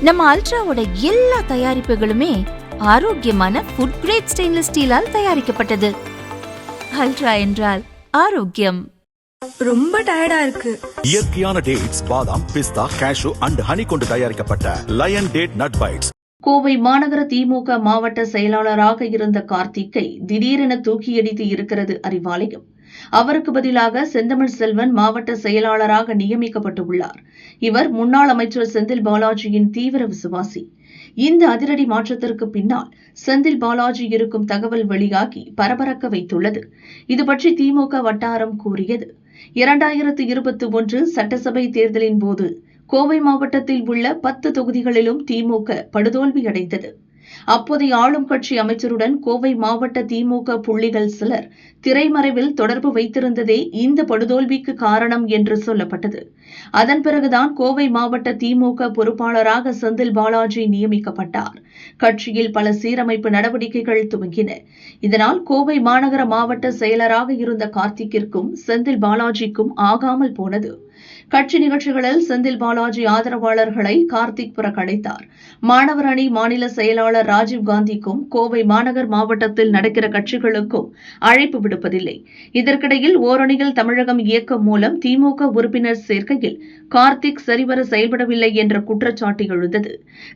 நம்ம அல்ட்ராவோட எல்லா தயாரிப்புகளுமே ஆரோக்கியமான ஃபுட் கிரேட் ஸ்டெயின்லெஸ் ஸ்டீலால் தயாரிக்கப்பட்டது. அல்ட்ரா என்றால் ஆரோக்கியம். ரொம்ப டயர்டா இருக்கு. இயற்கையான டேட்ஸ், பாதாம், பிஸ்தா, கேஷு அண்ட் ஹனி கொண்டு தயாரிக்கப்பட்ட lion date nut bites. Kovai மாநகர திமுக மாவட்ட செயலாளராக இருந்த கார்த்திக்கை திடீரென தூக்கியடித்து இருக்கிறது அறிவாலயம். அவருக்கு பதிலாக செந்தமிழ் செல்வன் மாவட்ட செயலாளராக நியமிக்கப்பட்டுள்ளார். இவர் முன்னாள் அமைச்சர் செந்தில் பாலாஜியின் தீவிர விசுவாசி. இந்த அதிரடி மாற்றத்திற்கு பின்னால் செந்தில் பாலாஜி இருக்கும் தகவல் வெளியாகி பரபரக்க வைத்துள்ளது. இதுபற்றி திமுக வட்டாரம் கூறியது, 2021 சட்டசபை தேர்தலின் போது கோவை மாவட்டத்தில் உள்ள 10 தொகுதிகளிலும் திமுக படுதோல்வியடைந்தது. அப்போதைய ஆளும் கட்சி அமைச்சருடன் கோவை மாவட்ட திமுக புள்ளிகள் சிலர் திரைமறைவில் தொடர்பு வைத்திருந்ததே இந்த படுதோல்விக்கு காரணம் என்று சொல்லப்பட்டது. அதன் பிறகுதான் கோவை மாவட்ட திமுக பொறுப்பாளராக செந்தில் பாலாஜி நியமிக்கப்பட்டார். கட்சியில் பல சீரமைப்பு நடவடிக்கைகள் துவங்கின. இதனால் கோவை மாநகர மாவட்ட செயலராக இருந்த கார்த்திக்கிற்கும் செந்தில் பாலாஜிக்கும் ஆகாமல் போனது. கட்சி நிகழ்ச்சிகளில் செந்தில் பாலாஜி ஆதரவாளர்களை கார்த்திக் புறக்கணித்தார். மாணவர் அணி மாநில செயலாளர் ராஜீவ்காந்திக்கும் கோவை மாநகர் மாவட்டத்தில் நடக்கிற கட்சிகளுக்கும் அழைப்பு விடுப்பதில்லை. இதற்கிடையில் ஓரணியில் தமிழகம் இயக்கம் மூலம் திமுக உறுப்பினர் சேர்க்கையில் கார்த்திக் சரிவர செயல்படவில்லை என்ற குற்றச்சாட்டு எழுந்தது.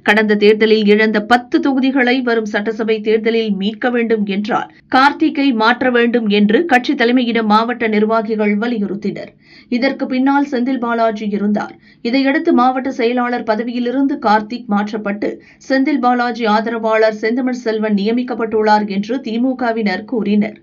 கடந்த தேர்தலில் இழந்த 10 தொகுதிகளை வரும் சட்டசபை தேர்தலில் மீட்க வேண்டும் என்றால் கார்த்திக்கை மாற்ற வேண்டும் என்று கட்சி தலைமையிடம் மாவட்ட நிர்வாகிகள் வலியுறுத்தினர். இதற்கு பின்னால் செந்தில் பாலாஜி இருந்தார். இதையடுத்து மாவட்ட செயலாளர் பதவியிலிருந்து கார்த்திக் மாற்றப்பட்டு செந்தில் பாலாஜி ஆதரவாளர் செந்தமிழ் செல்வன் நியமிக்கப்பட்டுள்ளார் என்று திமுகவினர் கூறினர்.